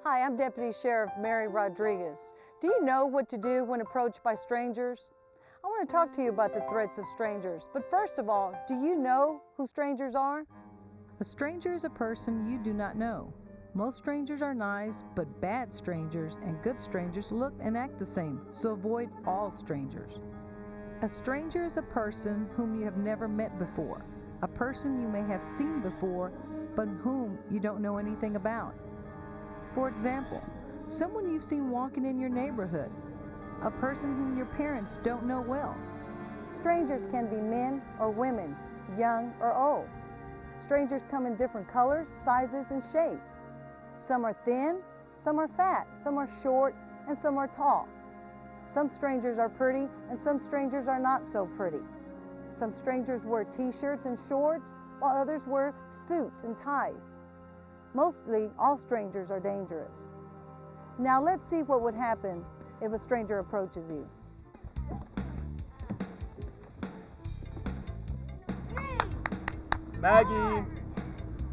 Hi, I'm Deputy Sheriff Mary Rodriguez. Do you know what to do when approached by strangers? I want to talk to you about the threats of strangers, but first of all, do you know who strangers are? A stranger is a person you do not know. Most strangers are nice, but bad strangers and good strangers look and act the same, so avoid all strangers. A stranger is a person whom you have never met before, a person you may have seen before, but whom you don't know anything about. For example, someone you've seen walking in your neighborhood, a person whom your parents don't know well. Strangers can be men or women, young or old. Strangers come in different colors, sizes, and shapes. Some are thin, some are fat, some are short, and some are tall. Some strangers are pretty, and some strangers are not so pretty. Some strangers wear t-shirts and shorts, while others wear suits and ties. Mostly, all strangers are dangerous. Now let's see what would happen if a stranger approaches you. Maggie!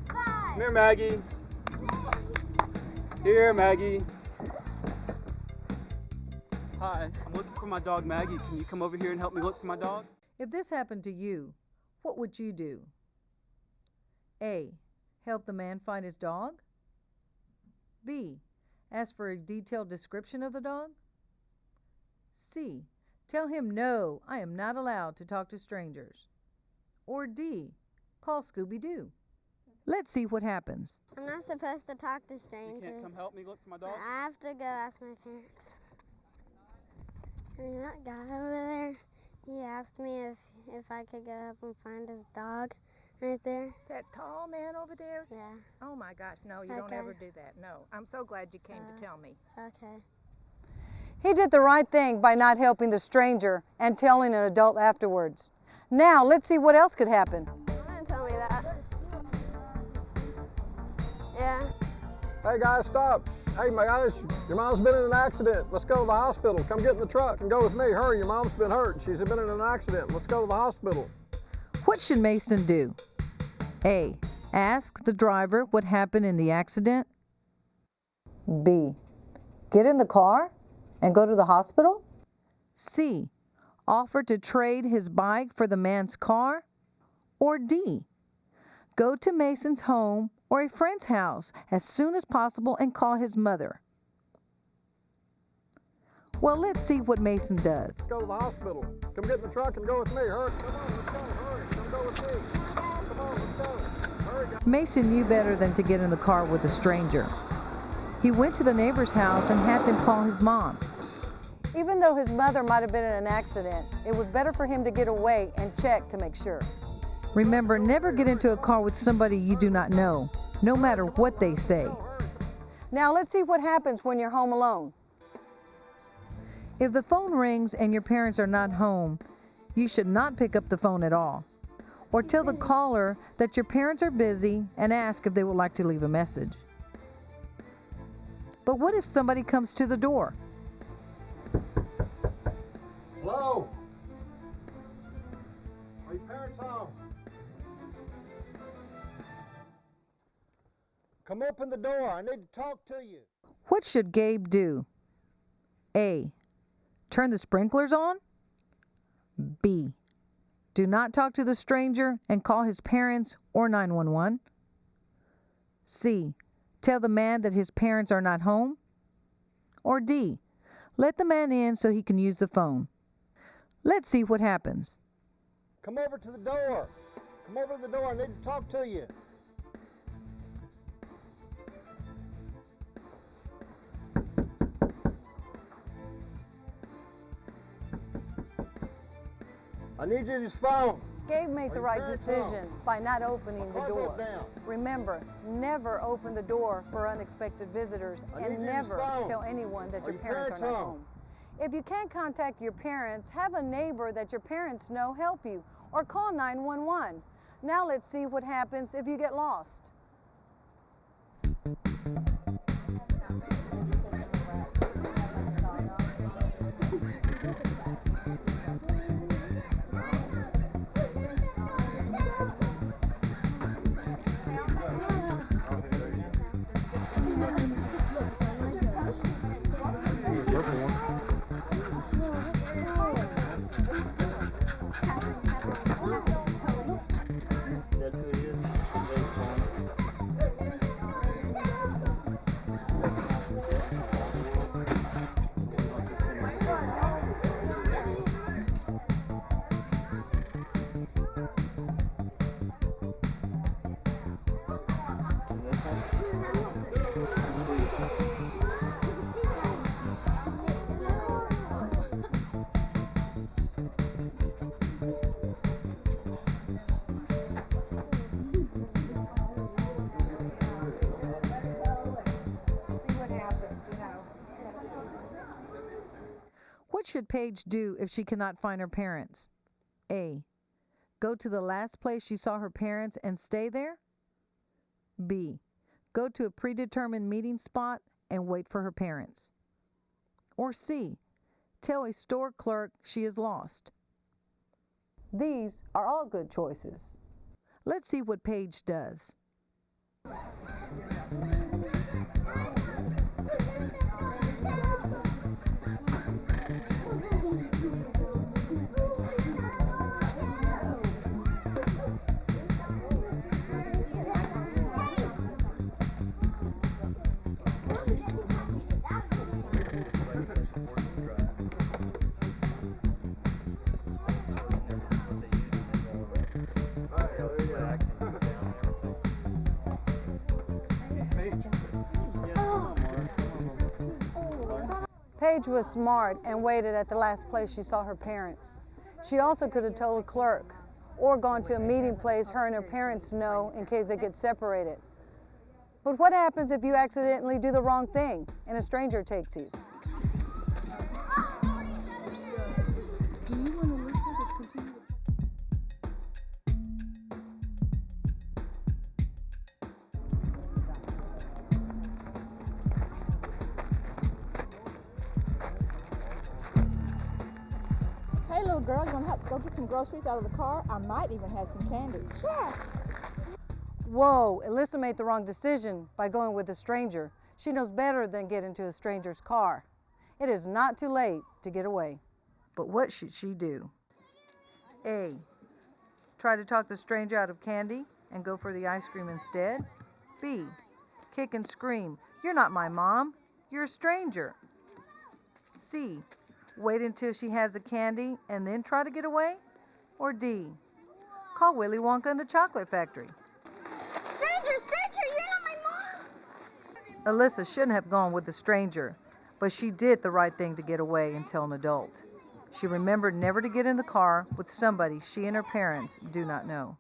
Come here, Maggie! Here, Maggie! Hi, I'm looking for my dog, Maggie. Can you come over here and help me look for my dog? If this happened to you, what would you do? A. Help the man find his dog? B. Ask for a detailed description of the dog? C. Tell him no, I am not allowed to talk to strangers. Or D. Call Scooby-Doo. Let's see what happens. I'm not supposed to talk to strangers. You can't come help me look for my dog? I have to go ask my parents. And that guy over there, he asked me if I could go up and find his dog right there. That tall man over there? Yeah. Oh my gosh, no, you don't Okay. ever do that. No, I'm so glad you came to tell me. Okay. He did the right thing by not helping the stranger and telling an adult afterwards. Now let's see what else could happen. Don't tell me that. Yeah. Hey guys, stop. Hey guys, your mom's been in an accident. Let's go to the hospital. Come get in the truck and go with me. Hurry, your mom's been hurt. She's been in an accident. Let's go to the hospital. What should Mason do? A. Ask the driver what happened in the accident. B. Get in the car and go to the hospital? C. Offer to trade his bike for the man's car? Or D. Go to Mason's home or a friend's house as soon as possible and call his mother. Well, let's see what Mason does. Let's go to the hospital. Come get in the truck and go with me. Hurry. Come on, let's go. Hurry. Come go with me. Come on, let's go. Hurry, guys. Mason knew better than to get in the car with a stranger. He went to the neighbor's house and had them call his mom. Even though his mother might have been in an accident, it was better for him to get away and check to make sure. Remember, never get into a car with somebody you do not know, no matter what they say. Now let's see what happens when you're home alone. If the phone rings and your parents are not home, you should not pick up the phone at all. Or tell the caller that your parents are busy and ask if they would like to leave a message. But what if somebody comes to the door? Hello? Are your parents home? Come open the door. I need to talk to you. What should Gabe do? A. Turn the sprinklers on? B. Do not talk to the stranger and call his parents or 911. C. Tell the man that his parents are not home? Or D. Let the man in so he can use the phone. Let's see what happens. Come over to the door. Come over to the door. I need to talk to you. I need you to use phone. Gabe made the Are right your parents decision home? by not opening the Car door. broke down. Remember, never open the door for unexpected visitors I need and you to never phone. tell anyone that Are your your parents are parents not home? home. If you can't contact your parents, have a neighbor that your parents know help you or call 911. Now let's see what happens if you get lost. should Paige do if she cannot find her parents? A. Go to the last place she saw her parents and stay there? B. Go to a predetermined meeting spot and wait for her parents? Or C. Tell a store clerk she is lost? These are all good choices. Let's see what Paige does. Paige was smart and waited at the last place she saw her parents. She also could have told a clerk or gone to a meeting place her and her parents know in case they get separated. But what happens if you accidentally do the wrong thing and a stranger takes you? Hey, little girl, you want to help go get some groceries out of the car? I might even have some candy. Sure. Whoa, Alyssa made the wrong decision by going with a stranger. She knows better than get into a stranger's car. It is not too late to get away. But what should she do? A. Try to talk the stranger out of candy and go for the ice cream instead? B. Kick and scream, "You're not my mom, you're a stranger." C. Wait until she has the candy and then try to get away? Or D. Call Willy Wonka and the Chocolate Factory? Stranger, you're not my mom! Alyssa shouldn't have gone with the stranger, but she did the right thing to get away and tell an adult. She remembered never to get in the car with somebody she and her parents do not know.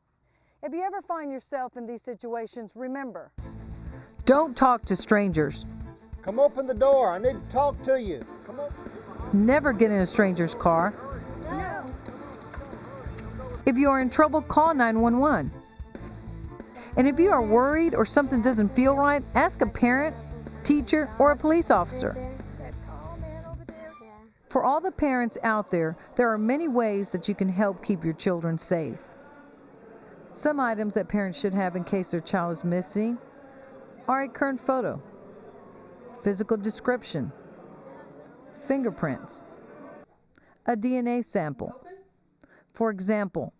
If you ever find yourself in these situations, remember, Don't talk to strangers. Come open the door. I need to talk to you. Come on. Never get in a stranger's car. No. If you are in trouble, call 911. And if you are worried or something doesn't feel right, ask a parent, teacher, or a police officer. That tall man over there? Yeah. For all the parents out there, there are many ways that you can help keep your children safe. Some items that parents should have in case their child is missing are a current photo, physical description, fingerprints, a DNA sample. For example,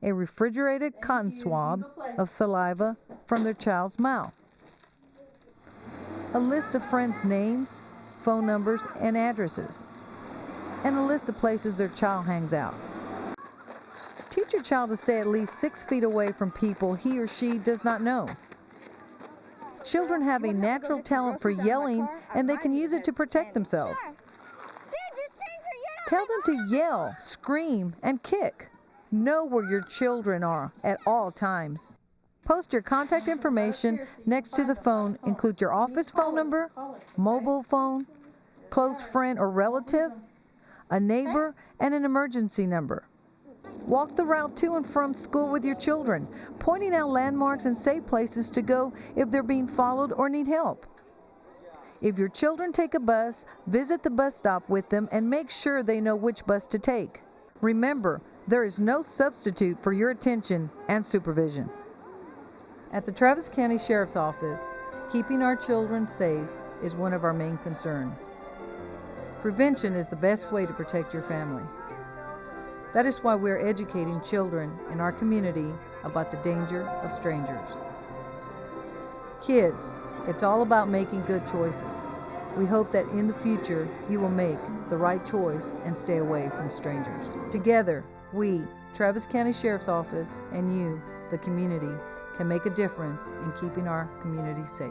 a refrigerated cotton swab of saliva from their child's mouth, a list of friends' names, phone numbers, and addresses, and a list of places their child hangs out. Teach your child to stay at least 6 feet away from people he or she does not know. Children have a natural talent for yelling, and they can use it to protect themselves. Tell them to yell, scream, and kick. Know where your children are at all times. Post your contact information next to the phone. Include your office phone number, mobile phone, close friend or relative, a neighbor, and an emergency number. Walk the route to and from school with your children, pointing out landmarks and safe places to go if they're being followed or need help. If your children take a bus, visit the bus stop with them and make sure they know which bus to take. Remember, there is no substitute for your attention and supervision. At the Travis County Sheriff's Office, keeping our children safe is one of our main concerns. Prevention is the best way to protect your family. That is why we are educating children in our community about the danger of strangers. Kids, it's all about making good choices. We hope that in the future you will make the right choice and stay away from strangers. Together, we, Travis County Sheriff's Office, and you, the community, can make a difference in keeping our community safe.